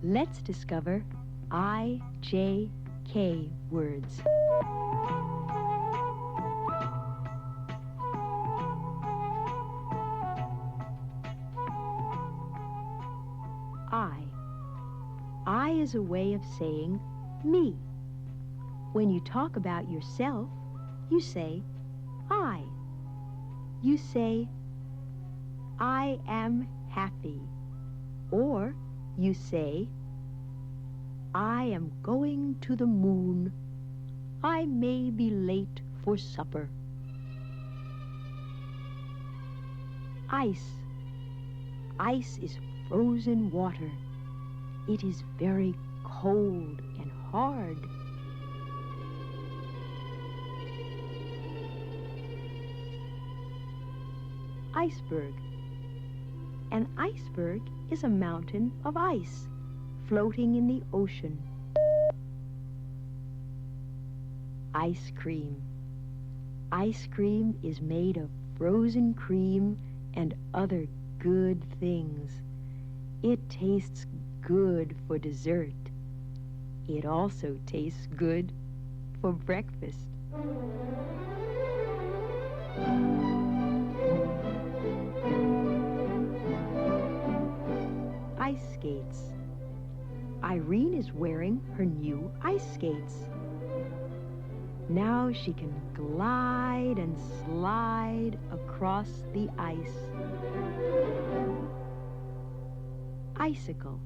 Let's discover IJK words. I. I is a way of saying me. When you talk about yourself, you say I. You say, I am happy. Or you say, I am going to the moon. I may be late for supper. Ice. Ice is frozen water. It is very cold and hard. Iceberg. An iceberg is a mountain of ice floating in the ocean. Ice cream. Ice cream is made of frozen cream and other good things. It tastes good for dessert. It also tastes good for breakfast. Ice skates. Irene is wearing her new ice skates. Now she can glide and slide across the ice. Icicle.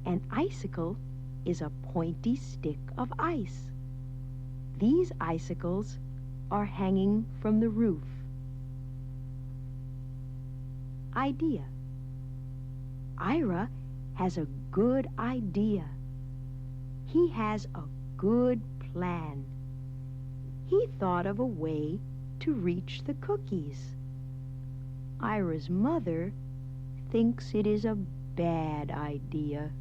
An icicle is a pointy stick of ice. These icicles are hanging from the roof. Idea. Ira has a good idea. He has a good plan. He thought of a way to reach the cookies. Ira's mother thinks it is a bad idea.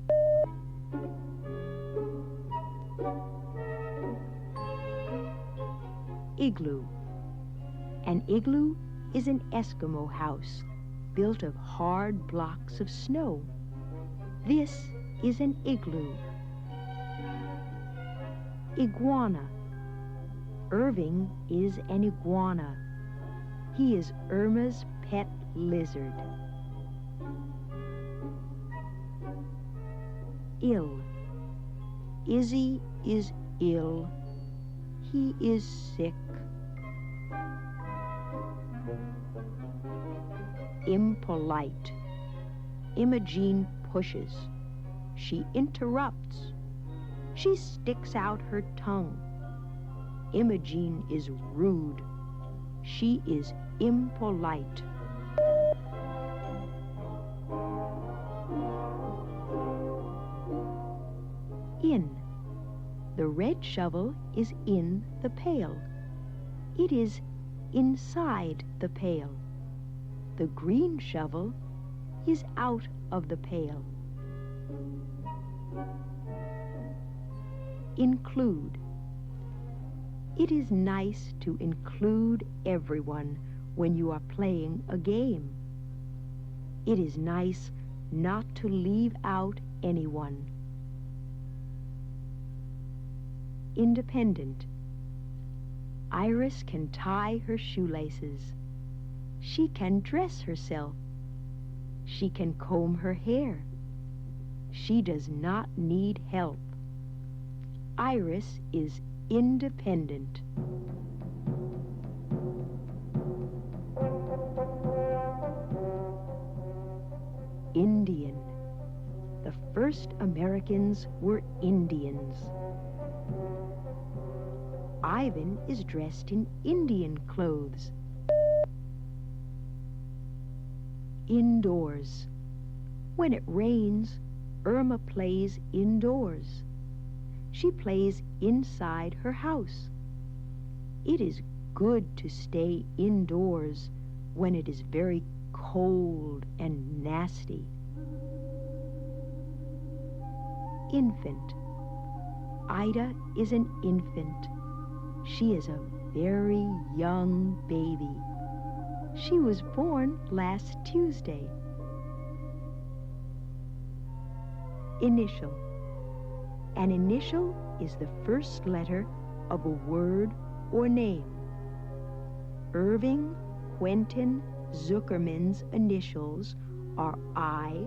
Igloo. An igloo is an Eskimo house built of hard blocks of snow. This is an igloo. Iguana. Irving is an iguana. He is Irma's pet lizard. Ill. Izzy is ill. He is sick. Impolite. Imogene pushes. She interrupts. She sticks out her tongue. Imogene is rude. She is impolite. In. The red shovel is in the pail. It is inside the pail. The green shovel is out of the pail. Include. It is nice to include everyone when you are playing a game. It is nice not to leave out anyone. Independent. Iris can tie her shoelaces. She can dress herself. She can comb her hair. She does not need help. Iris is independent. Indian. The first Americans were Indians. Ivan is dressed in Indian clothes. Indoors. When it rains, Irma plays indoors. She plays inside her house. It is good to stay indoors when it is very cold and nasty. Infant. Ida is an infant. She is a very young baby. She was born last Tuesday. Initial. An initial is the first letter of a word or name. Irving Quentin Zuckerman's initials are I,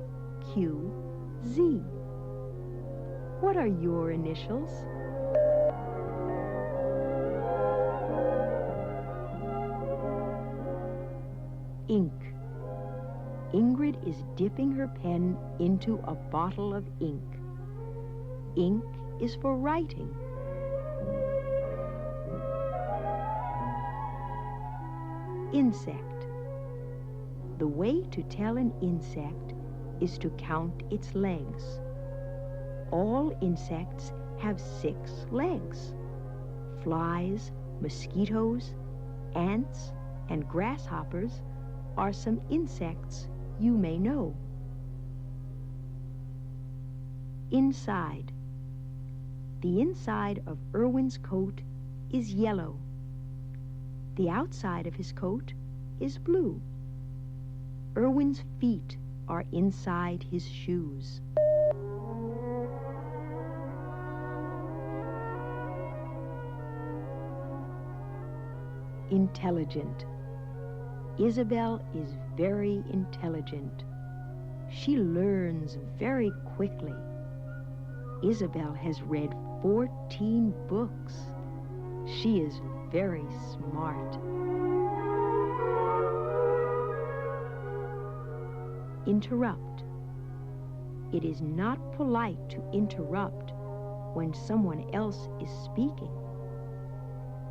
Q, Z. What are your initials? Ink. Ingrid is dipping her pen into a bottle of ink. Ink is for writing. Insect. The way to tell an insect is to count its legs. All insects have 6 legs. Flies, mosquitoes, ants, and grasshoppers are some insects you may know. Inside. The inside of Irwin's coat is yellow. The outside of his coat is blue. Irwin's feet are inside his shoes. Intelligent. Isabel is very intelligent. She learns very quickly. Isabel has read 14 books. She is very smart. Interrupt. It is not polite to interrupt when someone else is speaking.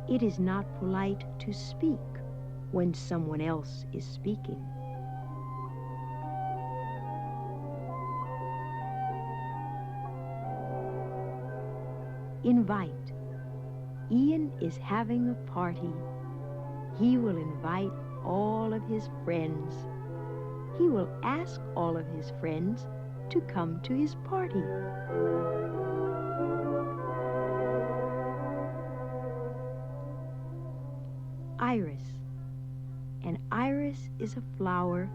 It is not polite to speak when someone else is speaking. Invite. Ian is having a party. He will invite all of his friends. He will ask all of his friends to come to his party. Iris. An iris is a flower.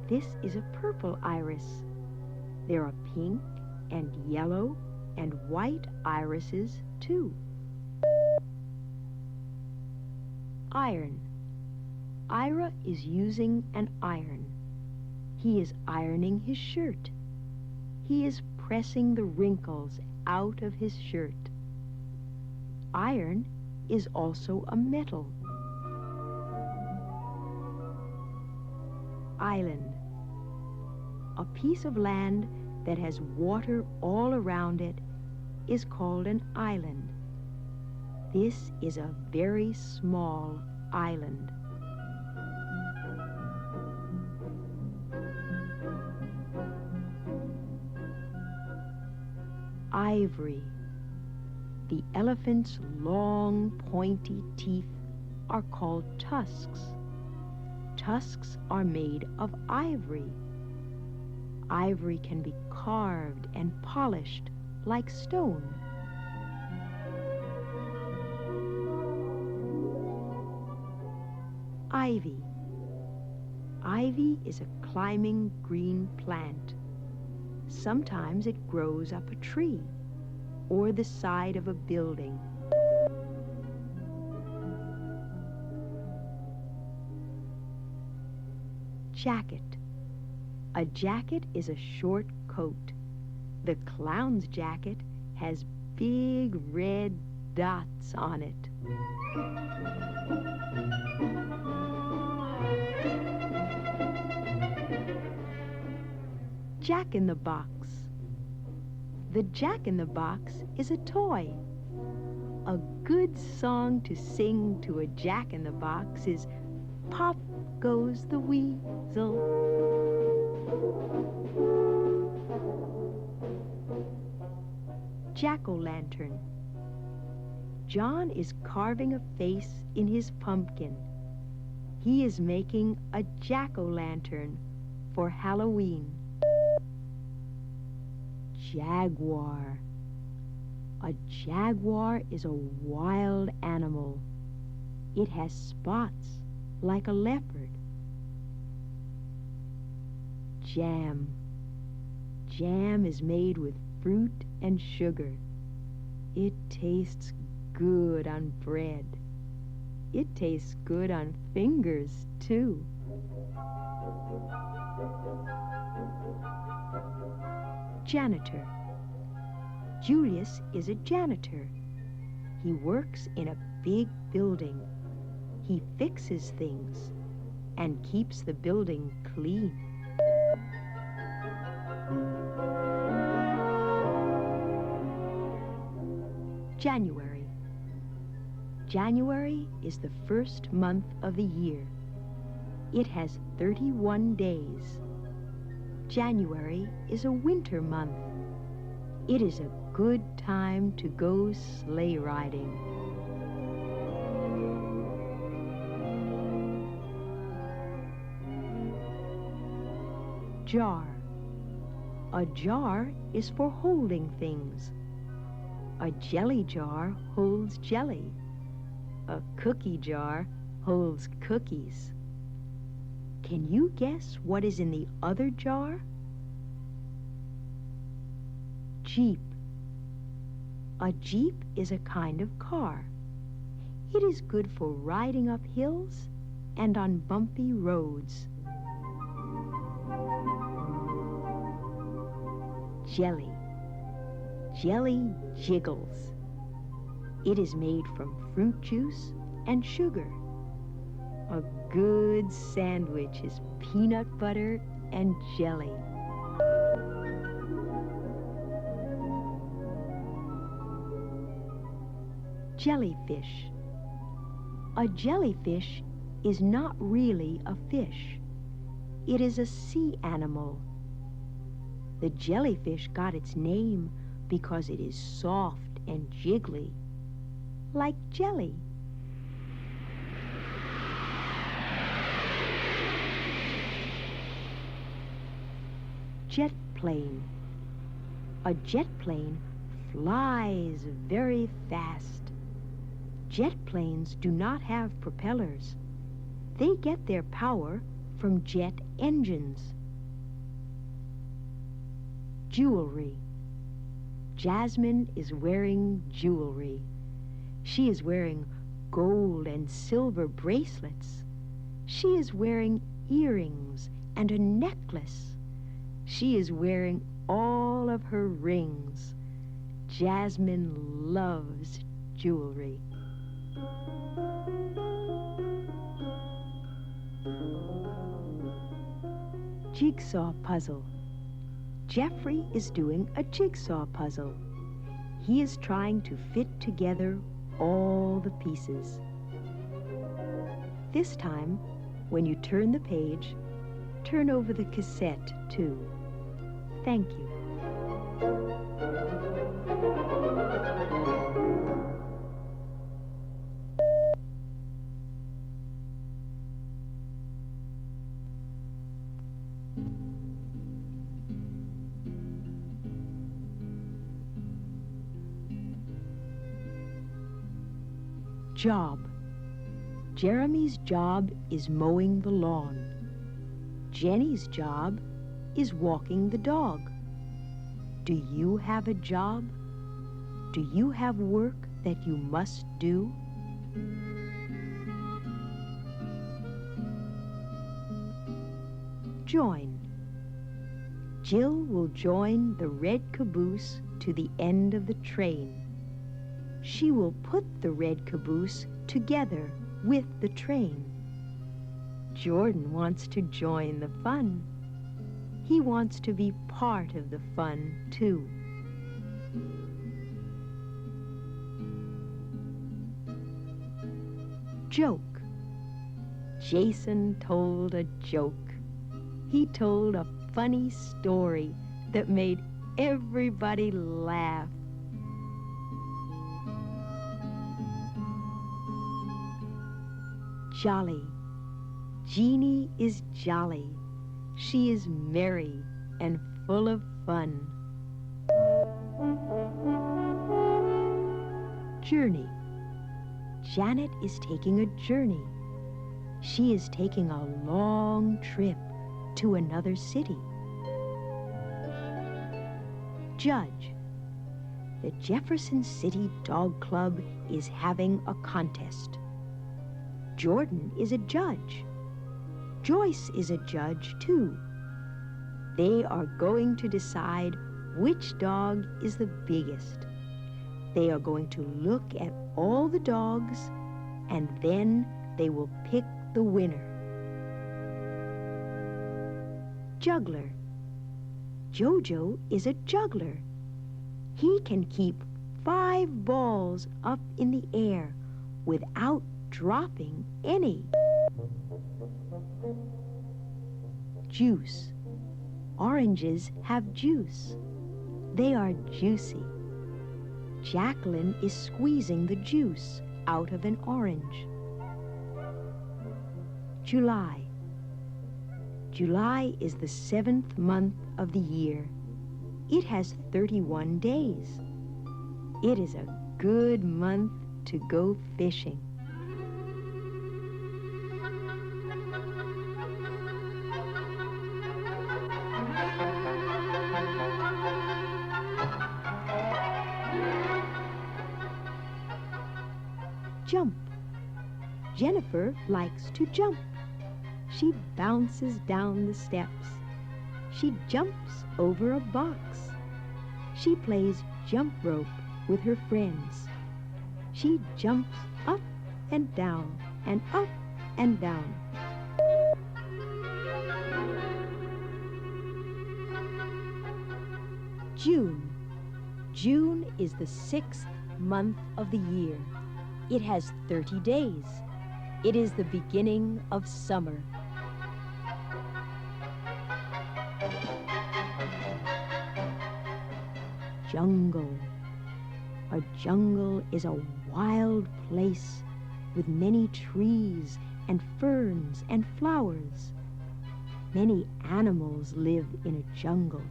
This is a purple iris. There are pink and yellow and white irises too. Iron. Ira is using an iron. He is ironing his shirt. He is pressing the wrinkles out of his shirt. Iron is also a metal. Island. A piece of land that has water all around it is called an island. This is a very small island. Ivory. The elephant's long, pointy teeth are called tusks. Tusks are made of ivory. Ivory can be carved and polished like stone. Ivy. Ivy is a climbing green plant. Sometimes it grows up a tree or the side of a building. Jacket. A jacket is a short coat. The clown's jacket has big red dots on it. Jack-in-the-Box. The Jack-in-the-Box is a toy. A good song to sing to a Jack-in-the-Box is Pop Goes the Weasel. Jack-o'-lantern. John is carving a face in his pumpkin. He is making a jack-o'-lantern for Halloween. Jaguar. A jaguar is a wild animal. It has spots like a leopard. Jam. jam is made with fruit and sugar. It tastes good on bread. It tastes good on fingers, too. Janitor. Julius is a janitor. He works in a big building. He fixes things and keeps the building clean. January. January is the first month of the year. It has 31 days. January is a winter month. It is a good time to go sleigh riding. Jar. A jar is for holding things. A jelly jar holds jelly. A cookie jar holds cookies. Can you guess what is in the other jar? Jeep. A jeep is a kind of car. It is good for riding up hills and on bumpy roads. Jelly. Jelly jiggles. It is made from fruit juice and sugar. A good sandwich is peanut butter and jelly. Jellyfish. A jellyfish is not really a fish. It is a sea animal. The jellyfish got its name because it is soft and jiggly, like jelly. Jet plane. A jet plane flies very fast. Jet planes do not have propellers. They get their power from jet engines. Jewelry. Jasmine is wearing jewelry. She is wearing gold and silver bracelets. She is wearing earrings and a necklace. She is wearing all of her rings. Jasmine loves jewelry. Jigsaw puzzle. Jeffrey is doing a jigsaw puzzle. He is trying to fit together all the pieces. This time, when you turn the page, turn over the cassette, too. Thank you. Job. Jeremy's job is mowing the lawn. Jenny's job is walking the dog. Do you have a job? Do you have work that you must do? Join. Jill will join the red caboose to the end of the train. She will put the red caboose together with the train. Jordan wants to join the fun. He wants to be part of the fun, too. Joke. Jason told a joke. He told a funny story that made everybody laugh. Jolly. Jeannie is jolly. She is merry and full of fun. Journey. Janet is taking a journey. She is taking a long trip to another city. judge. The Jefferson City Dog Club is having a contest. Jordan is a judge. Joyce is a judge, too. They are going to decide which dog is the biggest. They are going to look at all the dogs, and then they will pick the winner. Juggler. Jojo is a juggler. He can keep 5 balls up in the air without dropping any. Juice. Oranges have juice. They are juicy. Jacqueline is squeezing the juice out of an orange. July. July is the 7th month of the year. It has 31 days. It is a good month to go fishing. Jump. Jennifer likes to jump. She bounces down the steps. She jumps over a box. She plays jump rope with her friends. She jumps up and down and up and down. June. June is the 6th month of the year. It has 30 days. It is the beginning of summer. Jungle. A jungle is a wild place with many trees and ferns and flowers. Many animals live in a jungle.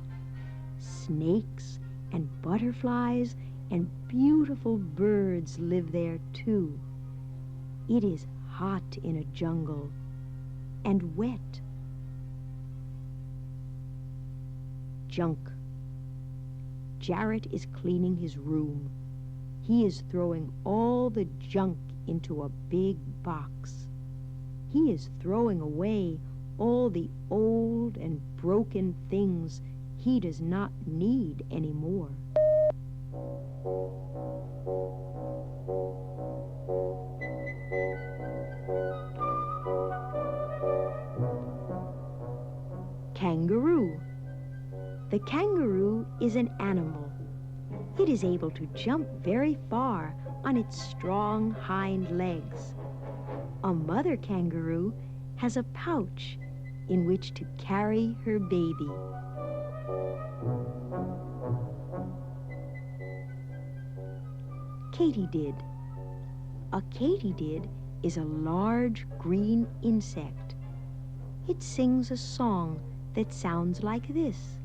Snakes and butterflies and beautiful birds live there too. It is hot in a jungle and wet. Junk. Jarrett is cleaning his room. He is throwing all the junk into a big box. He is throwing away all the old and broken things he does not need anymore. Kangaroo. The kangaroo is an animal. It is able to jump very far on its strong hind legs. A mother kangaroo has a pouch in which to carry her baby. Katydid. A katydid is a large green insect. It sings a song that sounds like this.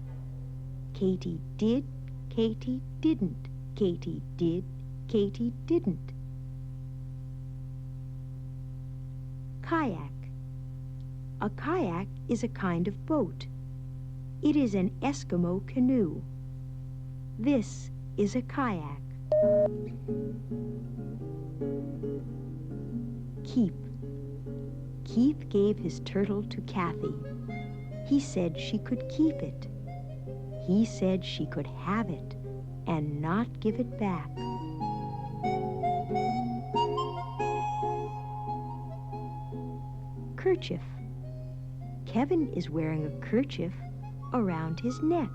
Katy did, Katy didn't, Katy did, Katy didn't. Kayak. A kayak is a kind of boat. It is an Eskimo canoe. This is a kayak. Keep. Keith gave his turtle to Kathy. He said she could keep it. He said she could have it and not give it back. Kerchief. Kevin is wearing a kerchief around his neck.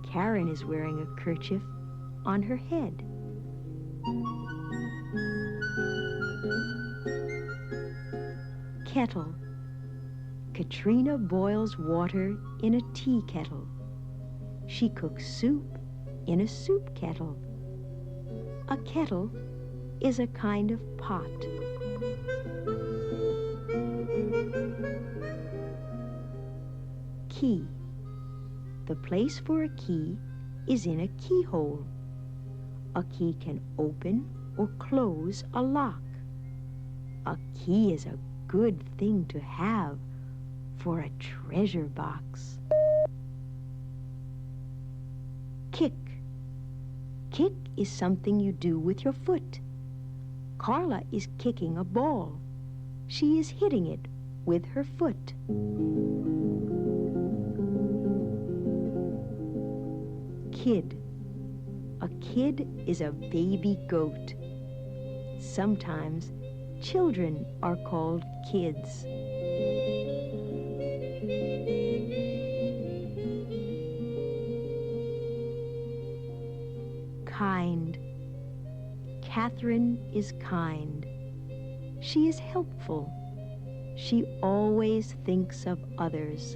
Karen is wearing a kerchief on her head. Kettle. Katrina boils water in a tea kettle. She cooks soup in a soup kettle. A kettle is a kind of pot. Key. The place for a key is in a keyhole. A key can open or close a lock. A key is a good thing to have for a treasure box. Kick. Kick is something you do with your foot. Carla is kicking a ball. She is hitting it with her foot. Kid. A kid is a baby goat. Sometimes children are called kids. Kind. Catherine is kind. She is helpful. She always thinks of others.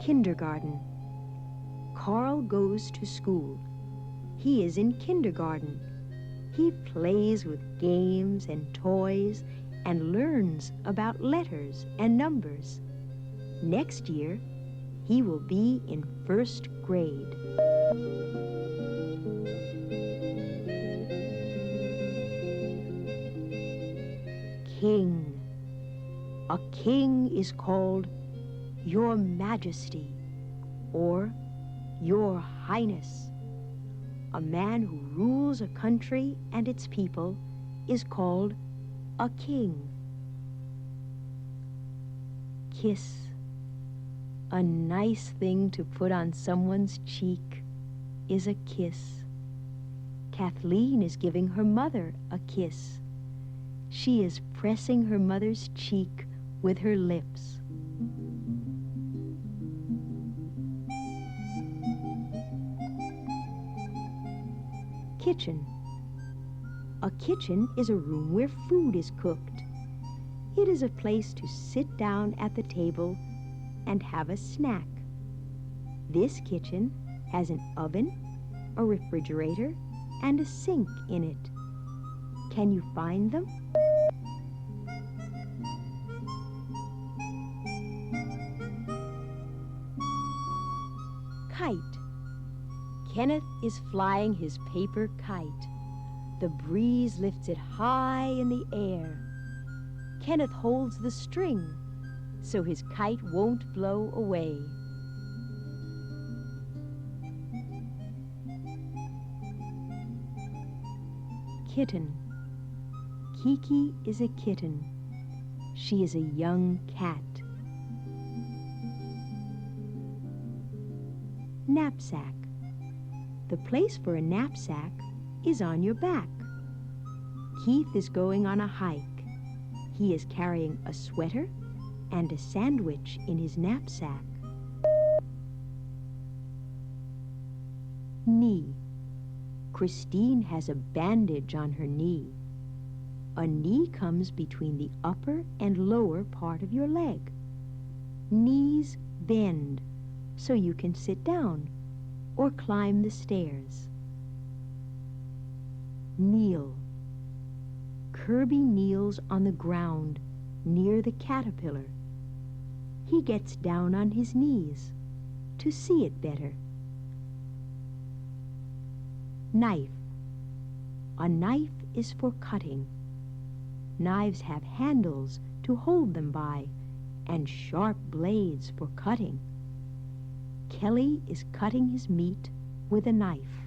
Kindergarten. Carl goes to school. He is in kindergarten. He plays with games and toys and learns about letters and numbers. Next year, he will be in first grade. King. A king is called Your Majesty or Your Highness. A man who rules a country and its people is called a king. Kiss. A nice thing to put on someone's cheek is a kiss. Kathleen is giving her mother a kiss. She is pressing her mother's cheek with her lips. Kitchen. A kitchen is a room where food is cooked. It is a place to sit down at the table and have a snack. This kitchen has an oven, a refrigerator, and a sink in it. Can you find them? Kite. Kenneth is flying his paper kite. The breeze lifts it high in the air. Kenneth holds the string so his kite won't blow away. Kitten. Kiki is a kitten. She is a young cat. Knapsack. The place for a knapsack is on your back. Keith is going on a hike. He is carrying a sweater and a sandwich in his knapsack. Knee. Christine has a bandage on her knee. A knee comes between the upper and lower part of your leg. Knees bend so you can sit down or climb the stairs. Kneel. Kirby kneels on the ground near the caterpillar. He gets down on his knees to see it better. Knife. A knife is for cutting. Knives have handles to hold them by and sharp blades for cutting. Kelly is cutting his meat with a knife.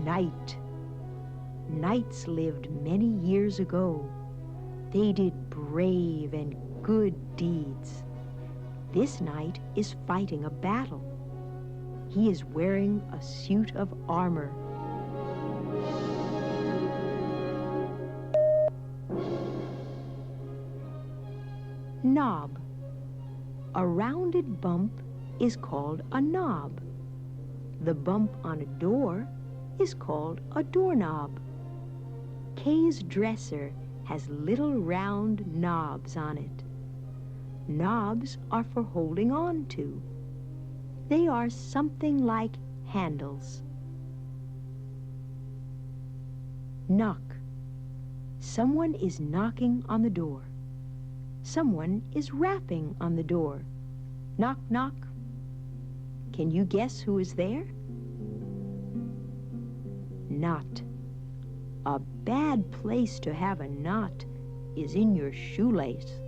Knight. Knights lived many years ago. They did brave and good deeds. This knight is fighting a battle. He is wearing a suit of armor. Knob. A rounded bump is called a knob. The bump on a door is called a doorknob. Kay's dresser has little round knobs on it. Knobs are for holding on to. They are something like handles. Knock. Someone is knocking on the door. Someone is rapping on the door. Knock, knock. Can you guess who is there? knot. A bad place to have a knot is in your shoelace.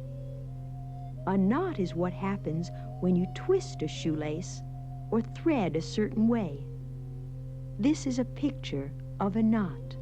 A knot is what happens when you twist a shoelace or thread a certain way. This is a picture of a knot.